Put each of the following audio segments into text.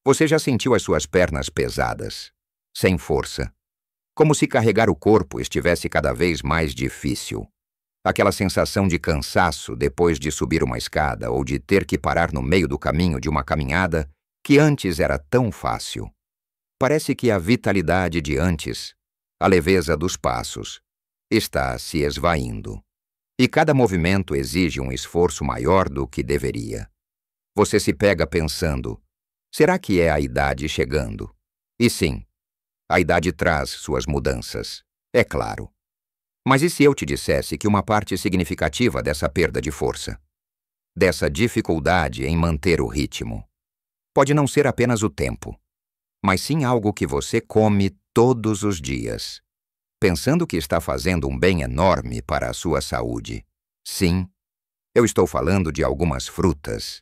Você já sentiu as suas pernas pesadas, sem força, como se carregar o corpo estivesse cada vez mais difícil? Aquela sensação de cansaço depois de subir uma escada ou de ter que parar no meio do caminho de uma caminhada que antes era tão fácil. Parece que a vitalidade de antes, a leveza dos passos, está se esvaindo. E cada movimento exige um esforço maior do que deveria. Você se pega pensando, será que é a idade chegando? E sim, a idade traz suas mudanças, é claro. Mas e se eu te dissesse que uma parte significativa dessa perda de força, dessa dificuldade em manter o ritmo, pode não ser apenas o tempo, mas sim algo que você come todos os dias, pensando que está fazendo um bem enorme para a sua saúde? Sim, eu estou falando de algumas frutas,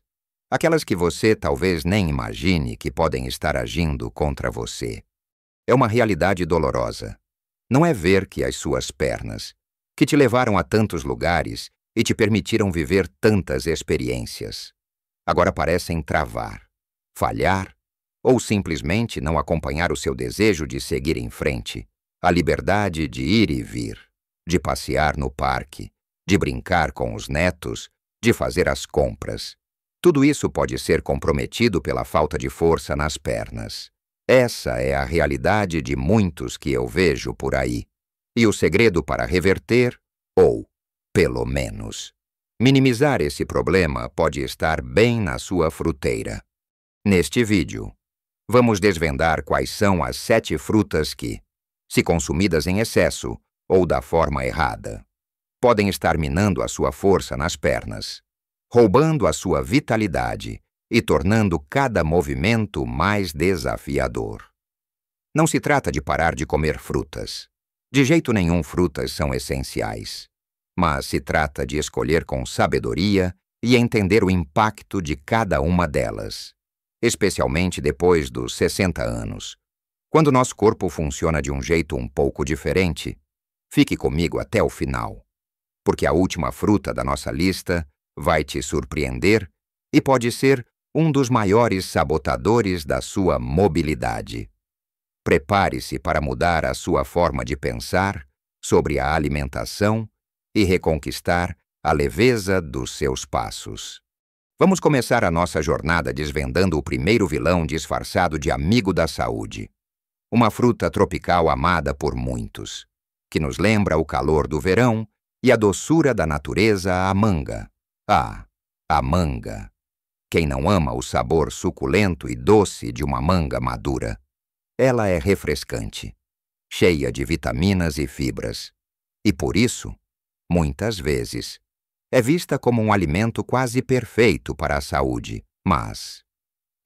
aquelas que você talvez nem imagine que podem estar agindo contra você. É uma realidade dolorosa. Não é ver que as suas pernas, que te levaram a tantos lugares e te permitiram viver tantas experiências, agora parecem travar, falhar ou simplesmente não acompanhar o seu desejo de seguir em frente, a liberdade de ir e vir, de passear no parque, de brincar com os netos, de fazer as compras. Tudo isso pode ser comprometido pela falta de força nas pernas. Essa é a realidade de muitos que eu vejo por aí. E o segredo para reverter, ou, pelo menos, minimizar esse problema pode estar bem na sua fruteira. Neste vídeo, vamos desvendar quais são as 7 frutas que, se consumidas em excesso ou da forma errada, podem estar minando a sua força nas pernas, roubando a sua vitalidade e tornando cada movimento mais desafiador. Não se trata de parar de comer frutas. De jeito nenhum frutas são essenciais. Mas se trata de escolher com sabedoria e entender o impacto de cada uma delas, especialmente depois dos 60 anos. Quando nosso corpo funciona de um jeito um pouco diferente, fique comigo até o final, porque a última fruta da nossa lista vai te surpreender e pode ser um dos maiores sabotadores da sua mobilidade. Prepare-se para mudar a sua forma de pensar sobre a alimentação e reconquistar a leveza dos seus passos. Vamos começar a nossa jornada desvendando o primeiro vilão disfarçado de amigo da saúde. Uma fruta tropical amada por muitos, que nos lembra o calor do verão e a doçura da natureza, a manga. Ah, a manga! Quem não ama o sabor suculento e doce de uma manga madura? Ela é refrescante, cheia de vitaminas e fibras, e por isso, muitas vezes, é vista como um alimento quase perfeito para a saúde. Mas,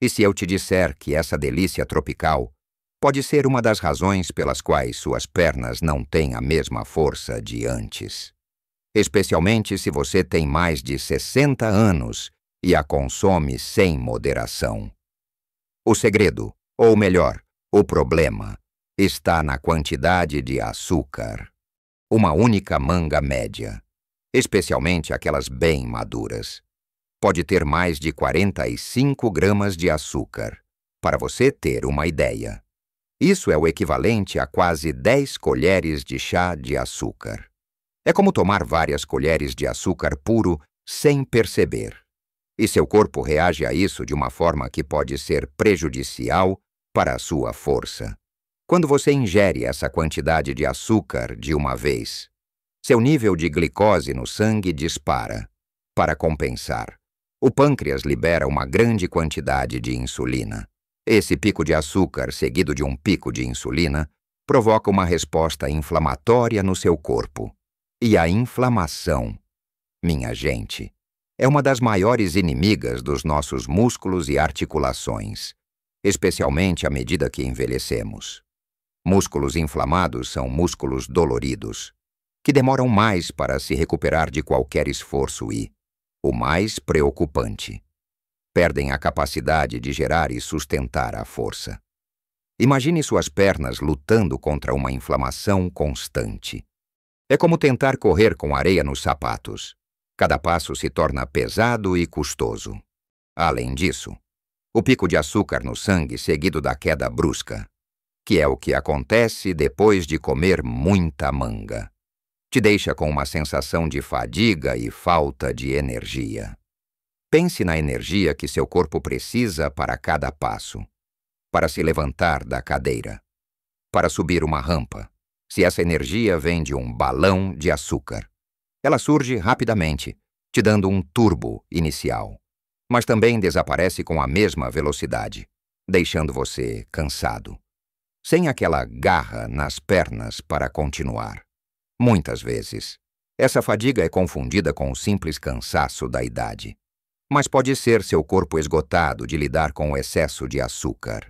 e se eu te disser que essa delícia tropical pode ser uma das razões pelas quais suas pernas não têm a mesma força de antes? Especialmente se você tem mais de 60 anos e a consome sem moderação. O segredo, ou melhor, o problema, está na quantidade de açúcar. Uma única manga média, especialmente aquelas bem maduras, pode ter mais de 45 gramas de açúcar, para você ter uma ideia. Isso é o equivalente a quase 10 colheres de chá de açúcar. É como tomar várias colheres de açúcar puro sem perceber. E seu corpo reage a isso de uma forma que pode ser prejudicial para a sua força. Quando você ingere essa quantidade de açúcar de uma vez, seu nível de glicose no sangue dispara. Para compensar, o pâncreas libera uma grande quantidade de insulina. Esse pico de açúcar, seguido de um pico de insulina, provoca uma resposta inflamatória no seu corpo. E a inflamação, minha gente, é uma das maiores inimigas dos nossos músculos e articulações, especialmente à medida que envelhecemos. Músculos inflamados são músculos doloridos, que demoram mais para se recuperar de qualquer esforço e, o mais preocupante, perdem a capacidade de gerar e sustentar a força. Imagine suas pernas lutando contra uma inflamação constante. É como tentar correr com areia nos sapatos. Cada passo se torna pesado e custoso. Além disso, O pico de açúcar no sangue seguido da queda brusca, que é o que acontece depois de comer muita manga. Te deixa com uma sensação de fadiga e falta de energia. Pense na energia que seu corpo precisa para cada passo. Para se levantar da cadeira. Para subir uma rampa. Se essa energia vem de um balão de açúcar. Ela surge rapidamente, te dando um turbo inicial. Mas também desaparece com a mesma velocidade, deixando você cansado. Sem aquela garra nas pernas para continuar. Muitas vezes, essa fadiga é confundida com o simples cansaço da idade. Mas pode ser seu corpo esgotado de lidar com o excesso de açúcar.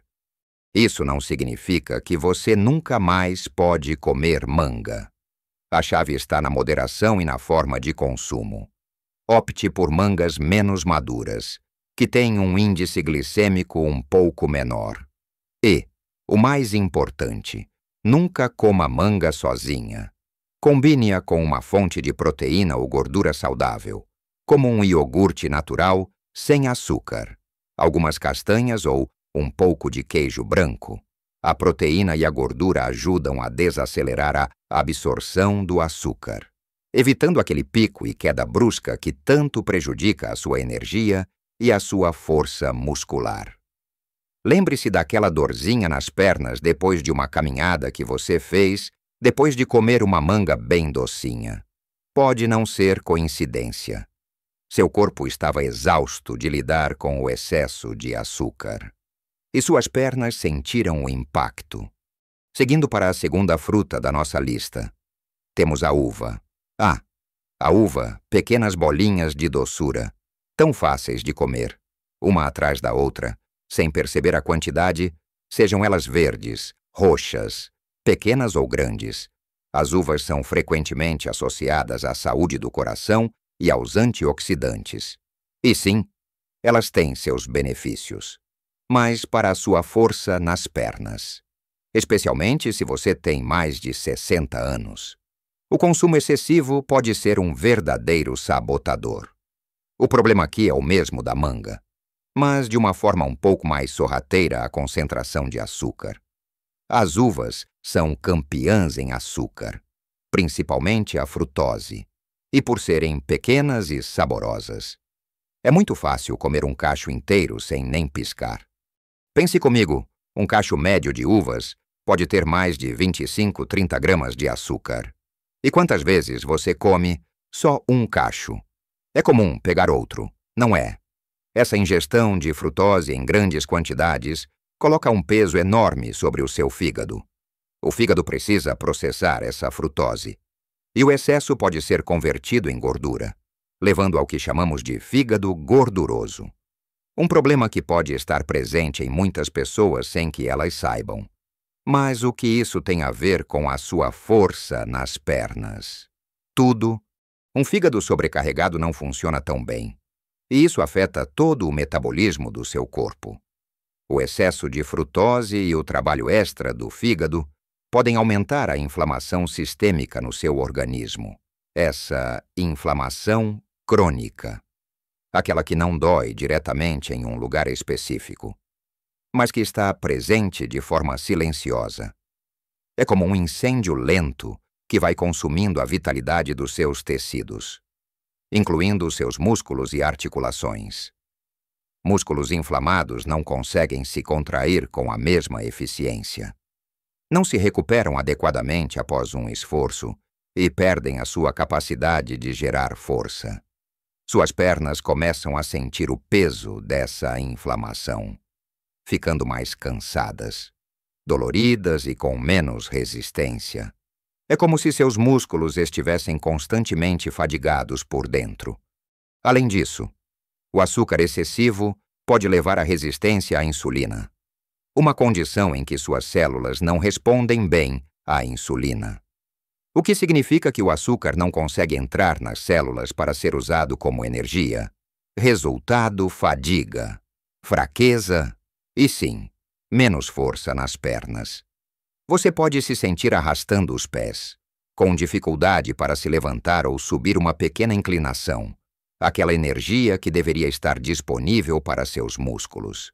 Isso não significa que você nunca mais pode comer manga. A chave está na moderação e na forma de consumo. Opte por mangas menos maduras, que têm um índice glicêmico um pouco menor. E, o mais importante, nunca coma manga sozinha. Combine-a com uma fonte de proteína ou gordura saudável, como um iogurte natural sem açúcar, algumas castanhas ou um pouco de queijo branco. A proteína e a gordura ajudam a desacelerar a absorção do açúcar, evitando aquele pico e queda brusca que tanto prejudica a sua energia e a sua força muscular. Lembre-se daquela dorzinha nas pernas depois de uma caminhada que você fez depois de comer uma manga bem docinha. Pode não ser coincidência. Seu corpo estava exausto de lidar com o excesso de açúcar. E suas pernas sentiram o impacto. Seguindo para a segunda fruta da nossa lista, temos a uva. A uva, pequenas bolinhas de doçura, tão fáceis de comer, uma atrás da outra, sem perceber a quantidade, sejam elas verdes, roxas, pequenas ou grandes. As uvas são frequentemente associadas à saúde do coração e aos antioxidantes. E sim, elas têm seus benefícios. Mas para a sua força nas pernas. Especialmente se você tem mais de 60 anos. O consumo excessivo pode ser um verdadeiro sabotador. O problema aqui é o mesmo da manga, mas de uma forma um pouco mais sorrateira a concentração de açúcar. As uvas são campeãs em açúcar, principalmente a frutose, e por serem pequenas e saborosas. É muito fácil comer um cacho inteiro sem nem piscar. Pense comigo, um cacho médio de uvas pode ter mais de 25, 30 gramas de açúcar. E quantas vezes você come só um cacho? É comum pegar outro, não é? Essa ingestão de frutose em grandes quantidades coloca um peso enorme sobre o seu fígado. O fígado precisa processar essa frutose. E o excesso pode ser convertido em gordura, levando ao que chamamos de fígado gorduroso. Um problema que pode estar presente em muitas pessoas sem que elas saibam. Mas o que isso tem a ver com a sua força nas pernas? Tudo. Um fígado sobrecarregado não funciona tão bem. E isso afeta todo o metabolismo do seu corpo. O excesso de frutose e o trabalho extra do fígado podem aumentar a inflamação sistêmica no seu organismo. Essa inflamação crônica. Aquela que não dói diretamente em um lugar específico, mas que está presente de forma silenciosa. É como um incêndio lento que vai consumindo a vitalidade dos seus tecidos, incluindo seus músculos e articulações. Músculos inflamados não conseguem se contrair com a mesma eficiência. Não se recuperam adequadamente após um esforço e perdem a sua capacidade de gerar força. Suas pernas começam a sentir o peso dessa inflamação, ficando mais cansadas, doloridas e com menos resistência. É como se seus músculos estivessem constantemente fadigados por dentro. Além disso, o açúcar excessivo pode levar à resistência à insulina, uma condição em que suas células não respondem bem à insulina. O que significa que o açúcar não consegue entrar nas células para ser usado como energia. Resultado: fadiga, fraqueza e, sim, menos força nas pernas. Você pode se sentir arrastando os pés, com dificuldade para se levantar ou subir uma pequena inclinação, aquela energia que deveria estar disponível para seus músculos.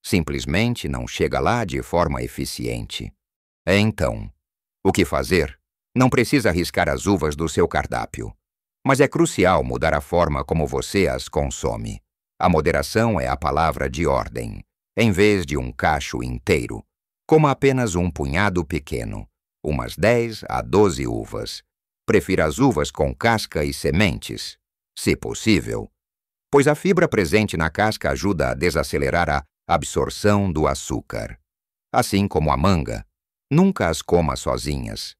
Simplesmente não chega lá de forma eficiente. Então, o que fazer? Não precisa arriscar as uvas do seu cardápio. Mas é crucial mudar a forma como você as consome. A moderação é a palavra de ordem. Em vez de um cacho inteiro, coma apenas um punhado pequeno, umas 10 a 12 uvas. Prefira as uvas com casca e sementes, se possível, pois a fibra presente na casca ajuda a desacelerar a absorção do açúcar. Assim como a manga, nunca as coma sozinhas.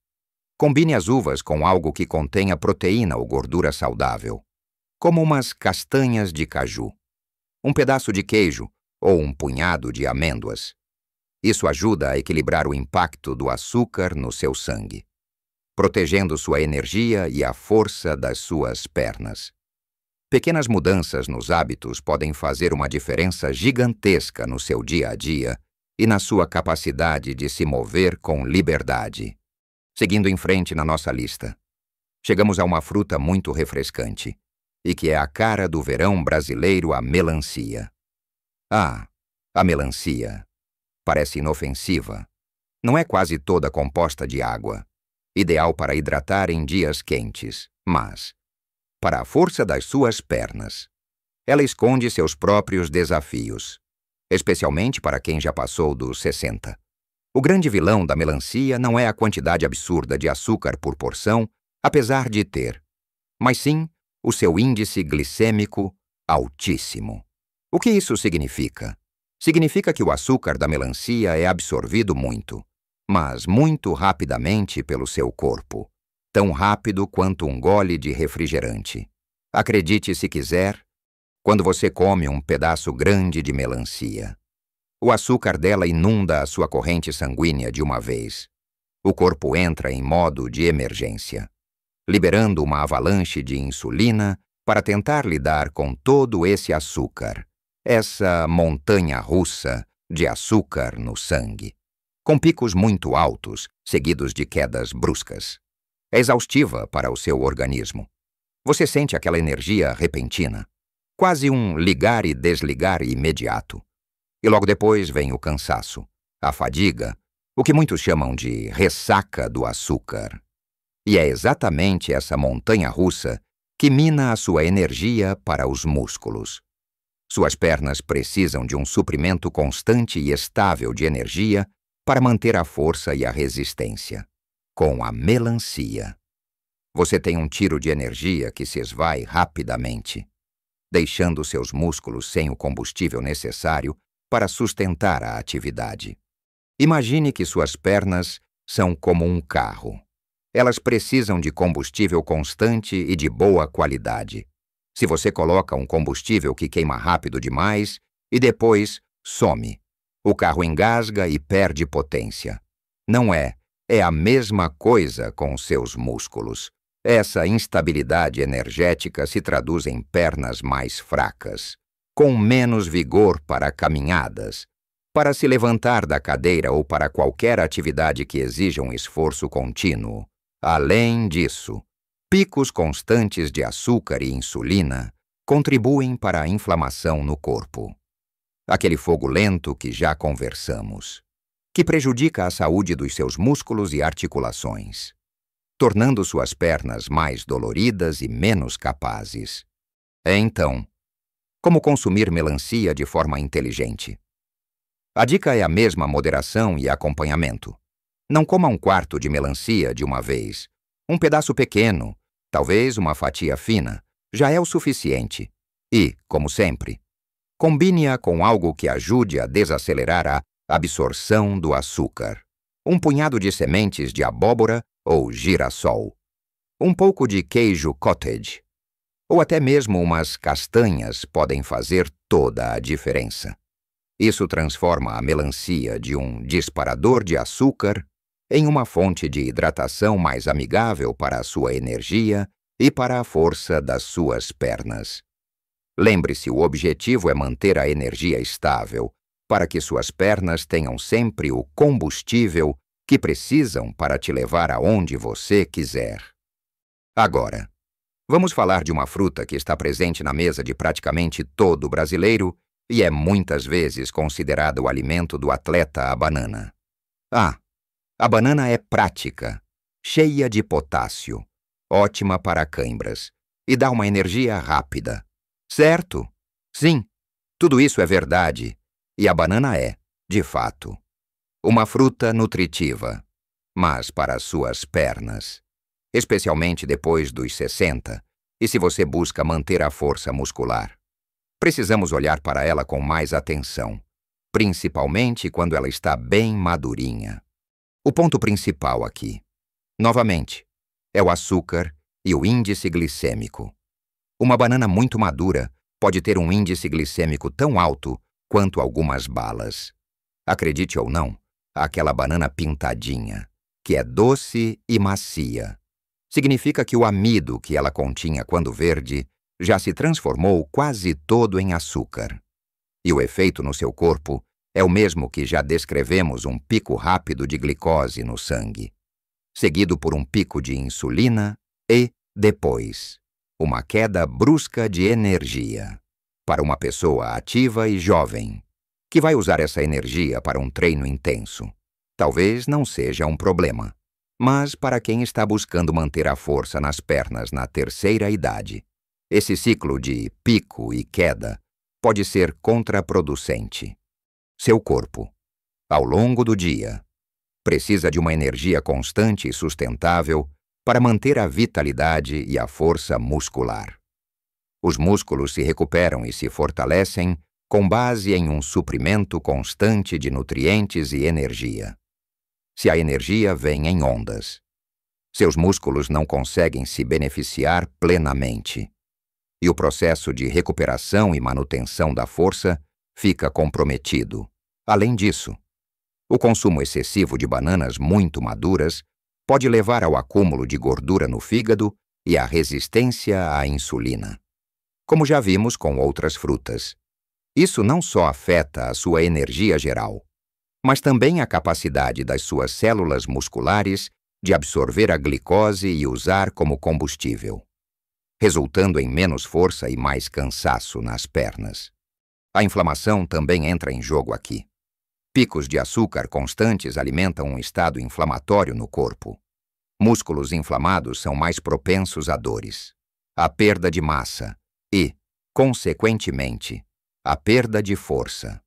Combine as uvas com algo que contenha proteína ou gordura saudável, como umas castanhas de caju, um pedaço de queijo ou um punhado de amêndoas. Isso ajuda a equilibrar o impacto do açúcar no seu sangue, protegendo sua energia e a força das suas pernas. Pequenas mudanças nos hábitos podem fazer uma diferença gigantesca no seu dia a dia e na sua capacidade de se mover com liberdade. Seguindo em frente na nossa lista, chegamos a uma fruta muito refrescante e que é a cara do verão brasileiro, a melancia. A melancia parece inofensiva. Não é quase toda composta de água, ideal para hidratar em dias quentes, mas, para a força das suas pernas, ela esconde seus próprios desafios, especialmente para quem já passou dos 60. O grande vilão da melancia não é a quantidade absurda de açúcar por porção, apesar de ter, mas sim o seu índice glicêmico altíssimo. O que isso significa? Significa que o açúcar da melancia é absorvido muito, mas muito rapidamente pelo seu corpo, tão rápido quanto um gole de refrigerante. Acredite se quiser, quando você come um pedaço grande de melancia. O açúcar dela inunda a sua corrente sanguínea de uma vez. O corpo entra em modo de emergência, liberando uma avalanche de insulina para tentar lidar com todo esse açúcar, essa montanha-russa de açúcar no sangue, com picos muito altos, seguidos de quedas bruscas. É exaustiva para o seu organismo. Você sente aquela energia repentina, quase um ligar e desligar imediato. E logo depois vem o cansaço, a fadiga, o que muitos chamam de ressaca do açúcar. E é exatamente essa montanha-russa que mina a sua energia para os músculos. Suas pernas precisam de um suprimento constante e estável de energia para manter a força e a resistência. Com a melancia, você tem um tiro de energia que se esvai rapidamente, deixando seus músculos sem o combustível necessário para sustentar a atividade. Imagine que suas pernas são como um carro. Elas precisam de combustível constante e de boa qualidade. Se você coloca um combustível que queima rápido demais e depois some, o carro engasga e perde potência. Não é a mesma coisa com seus músculos. Essa instabilidade energética se traduz em pernas mais fracas, com menos vigor para caminhadas, para se levantar da cadeira ou para qualquer atividade que exija um esforço contínuo. Além disso, picos constantes de açúcar e insulina contribuem para a inflamação no corpo. Aquele fogo lento que já conversamos, que prejudica a saúde dos seus músculos e articulações, tornando suas pernas mais doloridas e menos capazes. Então, como consumir melancia de forma inteligente? A dica é a mesma moderação e acompanhamento. Não coma um quarto de melancia de uma vez. Um pedaço pequeno, talvez uma fatia fina, já é o suficiente. E, como sempre, combine-a com algo que ajude a desacelerar a absorção do açúcar. Um punhado de sementes de abóbora ou girassol. Um pouco de queijo cottage. Ou até mesmo umas castanhas podem fazer toda a diferença. Isso transforma a melancia de um disparador de açúcar em uma fonte de hidratação mais amigável para a sua energia e para a força das suas pernas. Lembre-se, o objetivo é manter a energia estável, para que suas pernas tenham sempre o combustível que precisam para te levar aonde você quiser. Agora, vamos falar de uma fruta que está presente na mesa de praticamente todo brasileiro e é muitas vezes considerada o alimento do atleta a banana. A banana é prática, cheia de potássio, ótima para cãibras e dá uma energia rápida. Certo? Sim, tudo isso é verdade, e a banana é, de fato, uma fruta nutritiva, mas para suas pernas, especialmente depois dos 60, e se você busca manter a força muscular. Precisamos olhar para ela com mais atenção, principalmente quando ela está bem madurinha. O ponto principal aqui, novamente, é o açúcar e o índice glicêmico. Uma banana muito madura pode ter um índice glicêmico tão alto quanto algumas balas. Acredite ou não, aquela banana pintadinha, que é doce e macia, significa que o amido que ela continha quando verde já se transformou quase todo em açúcar. E o efeito no seu corpo é o mesmo que já descrevemos, um pico rápido de glicose no sangue, seguido por um pico de insulina e, depois, uma queda brusca de energia. Para uma pessoa ativa e jovem, que vai usar essa energia para um treino intenso, talvez não seja um problema. Mas para quem está buscando manter a força nas pernas na terceira idade, esse ciclo de pico e queda pode ser contraproducente. Seu corpo, ao longo do dia, precisa de uma energia constante e sustentável para manter a vitalidade e a força muscular. Os músculos se recuperam e se fortalecem com base em um suprimento constante de nutrientes e energia. Se a energia vem em ondas, seus músculos não conseguem se beneficiar plenamente, e o processo de recuperação e manutenção da força fica comprometido. Além disso, o consumo excessivo de bananas muito maduras pode levar ao acúmulo de gordura no fígado e à resistência à insulina. Como já vimos com outras frutas, isso não só afeta a sua energia geral, mas também a capacidade das suas células musculares de absorver a glicose e usar como combustível, resultando em menos força e mais cansaço nas pernas. A inflamação também entra em jogo aqui. Picos de açúcar constantes alimentam um estado inflamatório no corpo. Músculos inflamados são mais propensos a dores, à perda de massa e, consequentemente, à perda de força.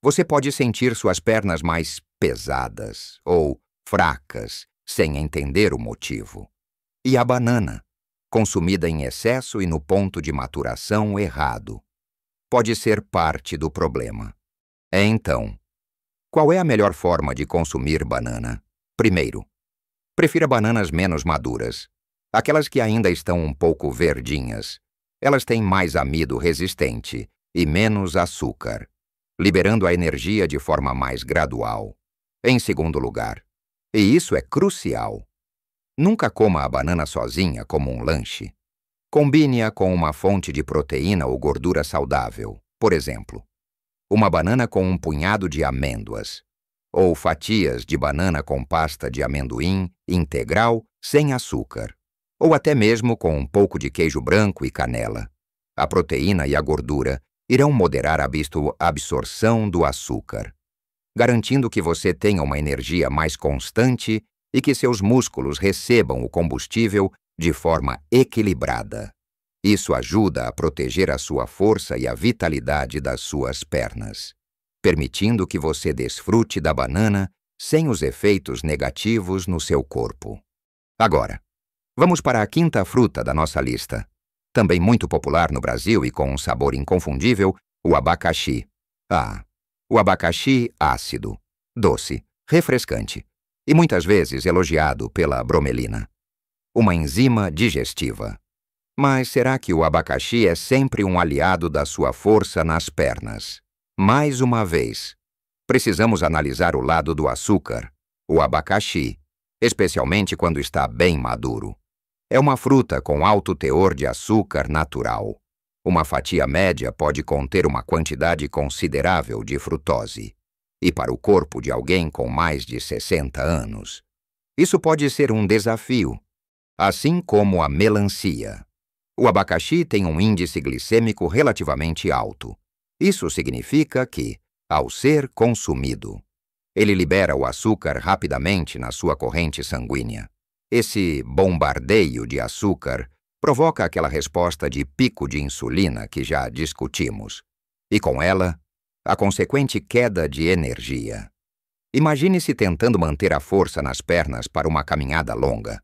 Você pode sentir suas pernas mais pesadas ou fracas, sem entender o motivo. E a banana, consumida em excesso e no ponto de maturação errado, pode ser parte do problema. Então, qual é a melhor forma de consumir banana? Primeiro, prefira bananas menos maduras, aquelas que ainda estão um pouco verdinhas. Elas têm mais amido resistente e menos açúcar, liberando a energia de forma mais gradual. Em segundo lugar, e isso é crucial, nunca coma a banana sozinha como um lanche. Combine-a com uma fonte de proteína ou gordura saudável, por exemplo, uma banana com um punhado de amêndoas, ou fatias de banana com pasta de amendoim integral sem açúcar, ou até mesmo com um pouco de queijo branco e canela. A proteína e a gordura irão moderar a absorção do açúcar, garantindo que você tenha uma energia mais constante e que seus músculos recebam o combustível de forma equilibrada. Isso ajuda a proteger a sua força e a vitalidade das suas pernas, permitindo que você desfrute da banana sem os efeitos negativos no seu corpo. Agora, vamos para a quinta fruta da nossa lista. Também muito popular no Brasil e com um sabor inconfundível, o abacaxi. O abacaxi ácido, doce, refrescante e muitas vezes elogiado pela bromelina, uma enzima digestiva. Mas será que o abacaxi é sempre um aliado da sua força nas pernas? Mais uma vez, precisamos analisar o lado do açúcar. O abacaxi, especialmente quando está bem maduro, é uma fruta com alto teor de açúcar natural. Uma fatia média pode conter uma quantidade considerável de frutose. E para o corpo de alguém com mais de 60 anos, isso pode ser um desafio, assim como a melancia. O abacaxi tem um índice glicêmico relativamente alto, Isso significa que, ao ser consumido, ele libera o açúcar rapidamente na sua corrente sanguínea. Esse bombardeio de açúcar provoca aquela resposta de pico de insulina que já discutimos, e com ela, a consequente queda de energia. Imagine-se tentando manter a força nas pernas para uma caminhada longa,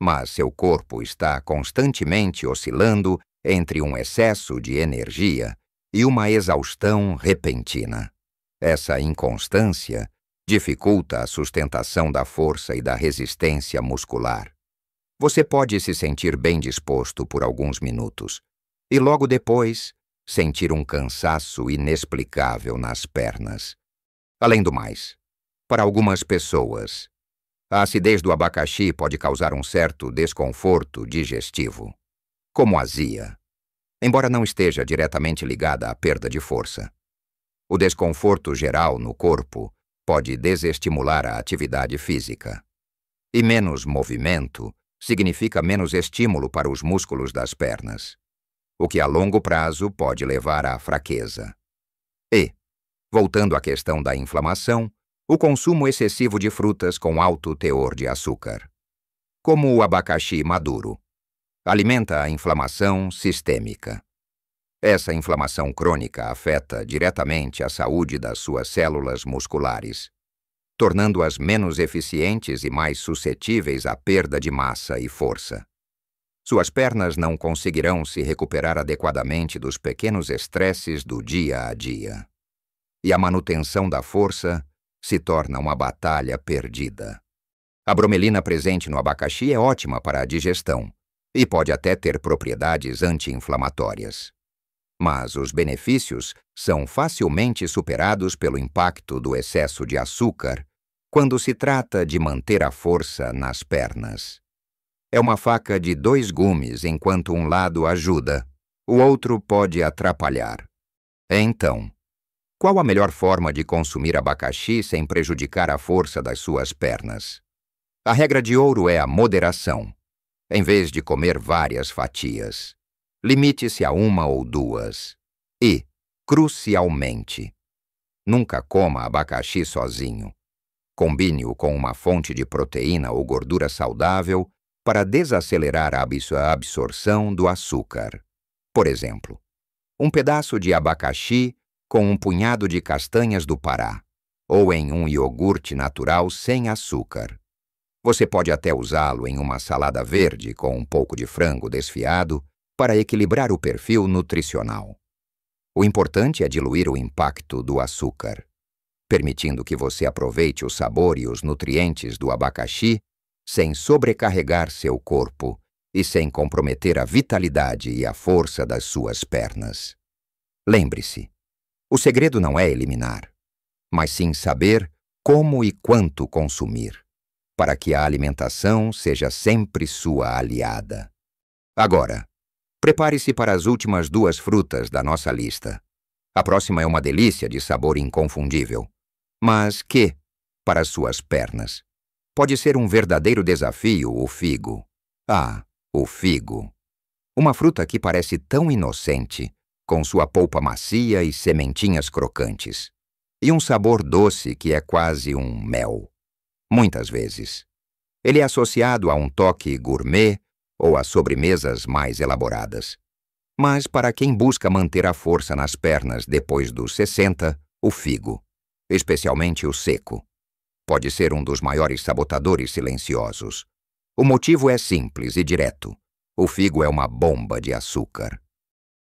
mas seu corpo está constantemente oscilando entre um excesso de energia e uma exaustão repentina. Essa inconstância dificulta a sustentação da força e da resistência muscular. Você pode se sentir bem disposto por alguns minutos e logo depois sentir um cansaço inexplicável nas pernas. Além do mais, para algumas pessoas, a acidez do abacaxi pode causar um certo desconforto digestivo, como azia, embora não esteja diretamente ligada à perda de força. O desconforto geral no corpo pode desestimular a atividade física. E menos movimento significa menos estímulo para os músculos das pernas, o que a longo prazo pode levar à fraqueza. E, voltando à questão da inflamação, o consumo excessivo de frutas com alto teor de açúcar, como o abacaxi maduro, alimenta a inflamação sistêmica. Essa inflamação crônica afeta diretamente a saúde das suas células musculares, tornando-as menos eficientes e mais suscetíveis à perda de massa e força. Suas pernas não conseguirão se recuperar adequadamente dos pequenos estresses do dia a dia. E a manutenção da força se torna uma batalha perdida. A bromelina presente no abacaxi é ótima para a digestão e pode até ter propriedades anti-inflamatórias. Mas os benefícios são facilmente superados pelo impacto do excesso de açúcar quando se trata de manter a força nas pernas. É uma faca de dois gumes, enquanto um lado ajuda, o outro pode atrapalhar. Então, qual a melhor forma de consumir abacaxi sem prejudicar a força das suas pernas? A regra de ouro é a moderação. Em vez de comer várias fatias, limite-se a uma ou duas. E, crucialmente, nunca coma abacaxi sozinho. Combine-o com uma fonte de proteína ou gordura saudável para desacelerar a absorção do açúcar. Por exemplo, um pedaço de abacaxi com um punhado de castanhas do Pará, ou em um iogurte natural sem açúcar. Você pode até usá-lo em uma salada verde com um pouco de frango desfiado para equilibrar o perfil nutricional. O importante é diluir o impacto do açúcar, permitindo que você aproveite o sabor e os nutrientes do abacaxi sem sobrecarregar seu corpo e sem comprometer a vitalidade e a força das suas pernas. Lembre-se, o segredo não é eliminar, mas sim saber como e quanto consumir, para que a alimentação seja sempre sua aliada. Agora, prepare-se para as últimas duas frutas da nossa lista. A próxima é uma delícia de sabor inconfundível, mas que, para as suas pernas, pode ser um verdadeiro desafio: o figo. Ah, o figo. Uma fruta que parece tão inocente, com sua polpa macia e sementinhas crocantes, e um sabor doce que é quase um mel. Muitas vezes, ele é associado a um toque gourmet ou a sobremesas mais elaboradas. Mas para quem busca manter a força nas pernas depois dos 60, o figo, especialmente o seco, pode ser um dos maiores sabotadores silenciosos. O motivo é simples e direto. O figo é uma bomba de açúcar.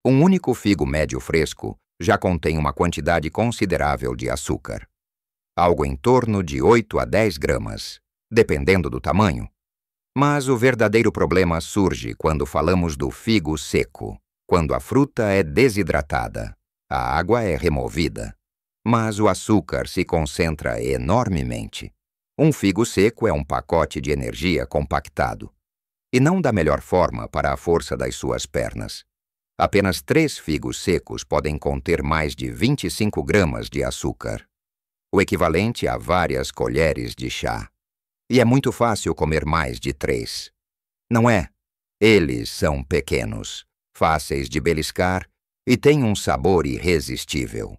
Um único figo médio fresco já contém uma quantidade considerável de açúcar, algo em torno de 8 a 10 gramas, dependendo do tamanho. Mas o verdadeiro problema surge quando falamos do figo seco, quando a fruta é desidratada, a água é removida, mas o açúcar se concentra enormemente. Um figo seco é um pacote de energia compactado, e não da melhor forma para a força das suas pernas. Apenas 3 figos secos podem conter mais de 25 gramas de açúcar, o equivalente a várias colheres de chá. E é muito fácil comer mais de 3. Não é? Eles são pequenos, fáceis de beliscar e tem um sabor irresistível.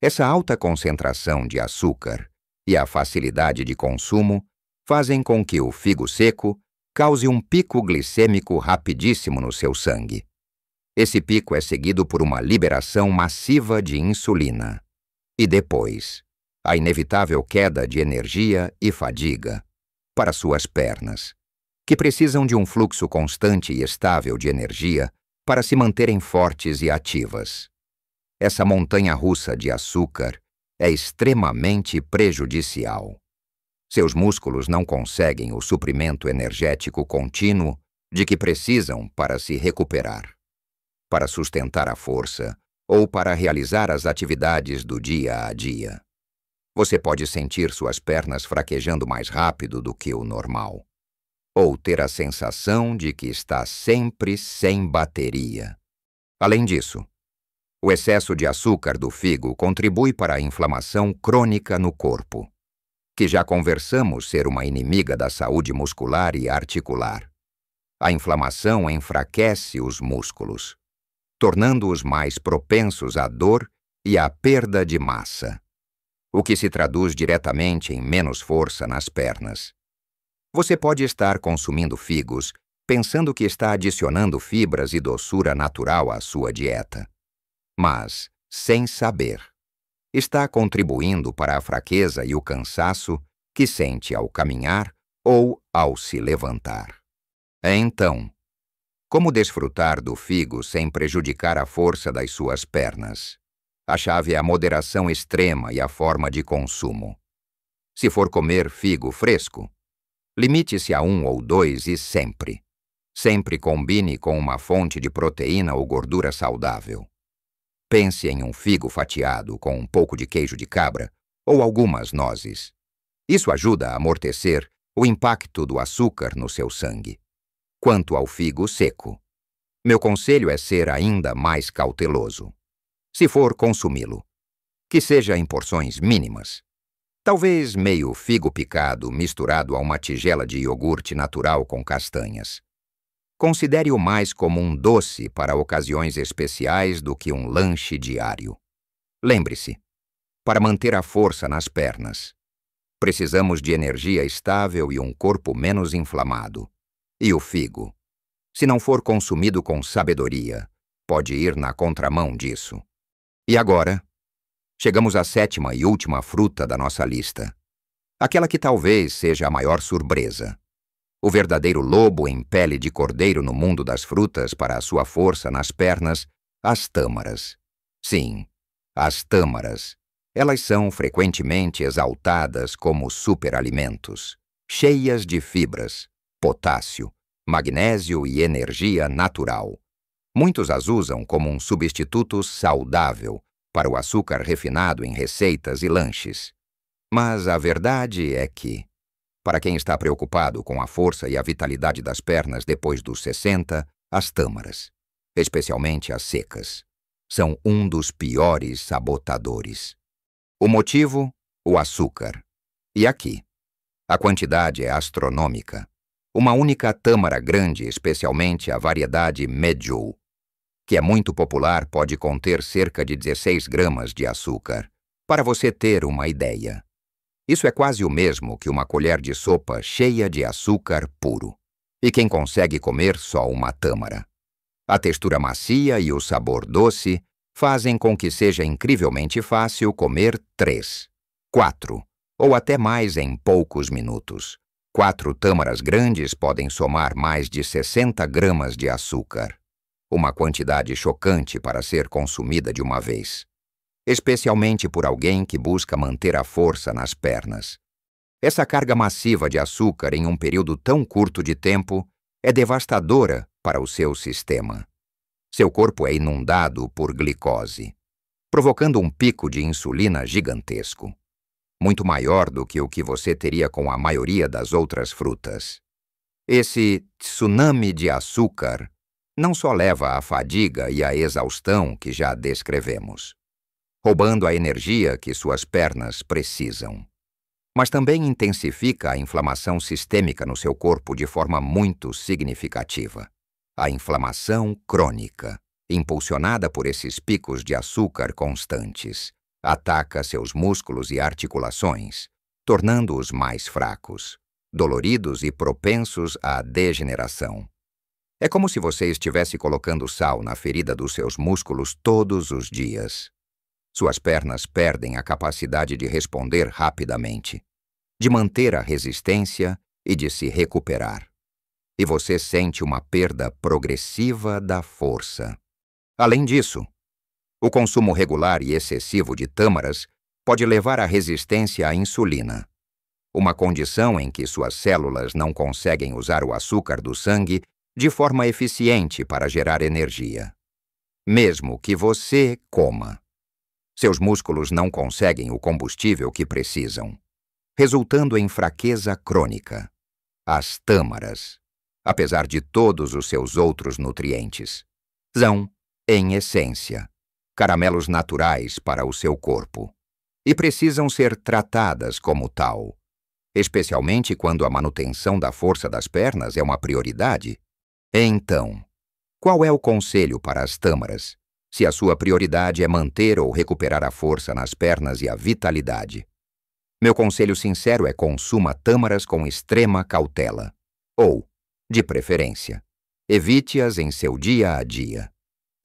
Essa alta concentração de açúcar e a facilidade de consumo fazem com que o figo seco cause um pico glicêmico rapidíssimo no seu sangue. Esse pico é seguido por uma liberação massiva de insulina. E depois, a inevitável queda de energia e fadiga para suas pernas, que precisam de um fluxo constante e estável de energia para se manterem fortes e ativas. Essa montanha-russa de açúcar é extremamente prejudicial. Seus músculos não conseguem o suprimento energético contínuo de que precisam para se recuperar, para sustentar a força ou para realizar as atividades do dia a dia. Você pode sentir suas pernas fraquejando mais rápido do que o normal, ou ter a sensação de que está sempre sem bateria. Além disso, o excesso de açúcar do figo contribui para a inflamação crônica no corpo, que já conversamos ser uma inimiga da saúde muscular e articular. A inflamação enfraquece os músculos, tornando-os mais propensos à dor e à perda de massa, o que se traduz diretamente em menos força nas pernas. Você pode estar consumindo figos pensando que está adicionando fibras e doçura natural à sua dieta, mas, sem saber, está contribuindo para a fraqueza e o cansaço que sente ao caminhar ou ao se levantar. Então, como desfrutar do figo sem prejudicar a força das suas pernas? A chave é a moderação extrema e a forma de consumo. Se for comer figo fresco, limite-se a 1 ou 2 e sempre. Sempre combine com uma fonte de proteína ou gordura saudável. Pense em um figo fatiado com um pouco de queijo de cabra ou algumas nozes. Isso ajuda a amortecer o impacto do açúcar no seu sangue. Quanto ao figo seco, meu conselho é ser ainda mais cauteloso. Se for consumi-lo, que seja em porções mínimas. Talvez meio figo picado misturado a uma tigela de iogurte natural com castanhas. Considere-o mais como um doce para ocasiões especiais do que um lanche diário. Lembre-se, para manter a força nas pernas, precisamos de energia estável e um corpo menos inflamado. E o figo, se não for consumido com sabedoria, pode ir na contramão disso. E agora, chegamos à 7ª e última fruta da nossa lista. Aquela que talvez seja a maior surpresa. O verdadeiro lobo em pele de cordeiro no mundo das frutas para a sua força nas pernas, as tâmaras. Sim, as tâmaras. Elas são frequentemente exaltadas como superalimentos, cheias de fibras, potássio, magnésio e energia natural. Muitos as usam como um substituto saudável para o açúcar refinado em receitas e lanches. Mas a verdade é que, para quem está preocupado com a força e a vitalidade das pernas depois dos 60, as tâmaras, especialmente as secas, são um dos piores sabotadores. O motivo? O açúcar. E aqui, a quantidade é astronômica. Uma única tâmara grande, especialmente a variedade Medjool, que é muito popular, pode conter cerca de 16 gramas de açúcar. Para você ter uma ideia, isso é quase o mesmo que uma colher de sopa cheia de açúcar puro. E quem consegue comer só uma tâmara? A textura macia e o sabor doce fazem com que seja incrivelmente fácil comer 3, 4 ou até mais em poucos minutos. 4 tâmaras grandes podem somar mais de 60 gramas de açúcar. Uma quantidade chocante para ser consumida de uma vez, especialmente por alguém que busca manter a força nas pernas. Essa carga massiva de açúcar em um período tão curto de tempo é devastadora para o seu sistema. Seu corpo é inundado por glicose, provocando um pico de insulina gigantesco, muito maior do que o que você teria com a maioria das outras frutas. Esse tsunami de açúcar não só leva à fadiga e à exaustão que já descrevemos, roubando a energia que suas pernas precisam, mas também intensifica a inflamação sistêmica no seu corpo de forma muito significativa. A inflamação crônica. impulsionada por esses picos de açúcar constantes, ataca seus músculos e articulações, tornando-os mais fracos, doloridos e propensos à degeneração. É como se você estivesse colocando sal na ferida dos seus músculos todos os dias. Suas pernas perdem a capacidade de responder rapidamente, de manter a resistência e de se recuperar. E você sente uma perda progressiva da força. Além disso, o consumo regular e excessivo de tâmaras pode levar à resistência à insulina, uma condição em que suas células não conseguem usar o açúcar do sangue de forma eficiente para gerar energia. Mesmo que você coma, seus músculos não conseguem o combustível que precisam, resultando em fraqueza crônica. As tâmaras, apesar de todos os seus outros nutrientes, são, em essência, caramelos naturais para o seu corpo e precisam ser tratadas como tal, especialmente quando a manutenção da força das pernas é uma prioridade. Então, qual é o conselho para as tâmaras, se a sua prioridade é manter ou recuperar a força nas pernas e a vitalidade? Meu conselho sincero é: consuma tâmaras com extrema cautela. Ou, de preferência, evite-as em seu dia a dia.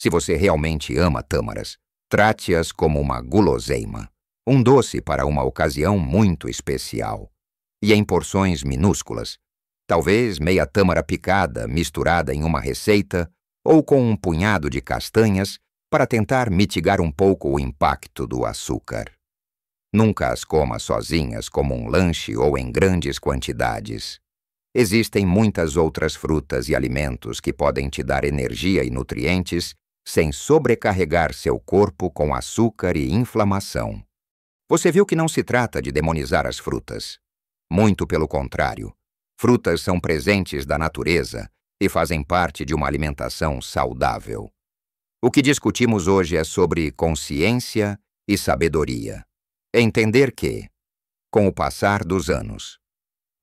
Se você realmente ama tâmaras, trate-as como uma guloseima, um doce para uma ocasião muito especial. E em porções minúsculas, talvez meia tâmara picada misturada em uma receita ou com um punhado de castanhas para tentar mitigar um pouco o impacto do açúcar. Nunca as coma sozinhas como um lanche ou em grandes quantidades. Existem muitas outras frutas e alimentos que podem te dar energia e nutrientes sem sobrecarregar seu corpo com açúcar e inflamação. Você viu que não se trata de demonizar as frutas. Muito pelo contrário. Frutas são presentes da natureza e fazem parte de uma alimentação saudável. O que discutimos hoje é sobre consciência e sabedoria. Entender que, com o passar dos anos,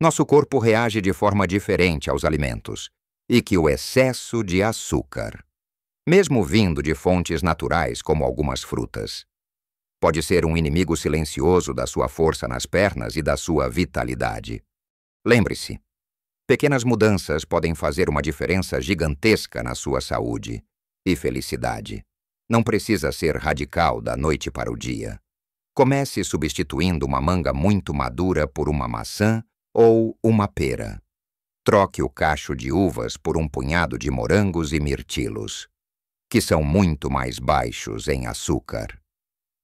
nosso corpo reage de forma diferente aos alimentos e que o excesso de açúcar, mesmo vindo de fontes naturais como algumas frutas, pode ser um inimigo silencioso da sua força nas pernas e da sua vitalidade. Lembre-se, pequenas mudanças podem fazer uma diferença gigantesca na sua saúde e felicidade. Não precisa ser radical da noite para o dia. Comece substituindo uma manga muito madura por uma maçã ou uma pera. Troque o cacho de uvas por um punhado de morangos e mirtilos, que são muito mais baixos em açúcar.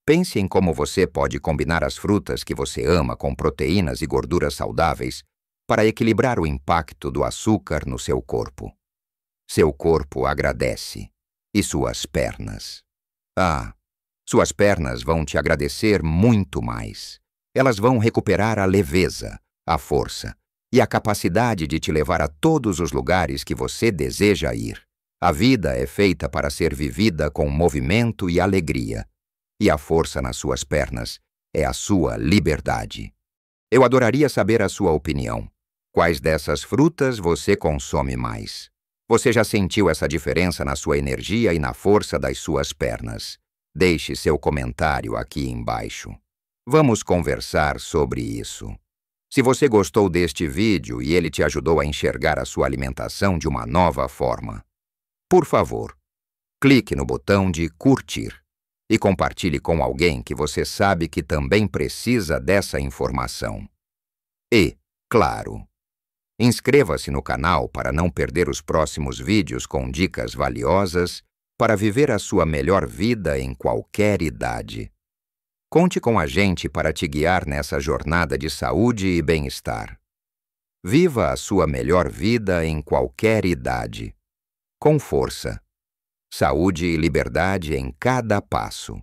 Pense em como você pode combinar as frutas que você ama com proteínas e gorduras saudáveis para equilibrar o impacto do açúcar no seu corpo. Seu corpo agradece. E suas pernas? Suas pernas vão te agradecer muito mais. Elas vão recuperar a leveza, a força e a capacidade de te levar a todos os lugares que você deseja ir. A vida é feita para ser vivida com movimento e alegria, e a força nas suas pernas é a sua liberdade. Eu adoraria saber a sua opinião. Quais dessas frutas você consome mais? Você já sentiu essa diferença na sua energia e na força das suas pernas? Deixe seu comentário aqui embaixo. Vamos conversar sobre isso. Se você gostou deste vídeo e ele te ajudou a enxergar a sua alimentação de uma nova forma, por favor, clique no botão de curtir e compartilhe com alguém que você sabe que também precisa dessa informação. E, claro, inscreva-se no canal para não perder os próximos vídeos com dicas valiosas para viver a sua melhor vida em qualquer idade. Conte com a gente para te guiar nessa jornada de saúde e bem-estar. Viva a sua melhor vida em qualquer idade, com força, saúde e liberdade em cada passo.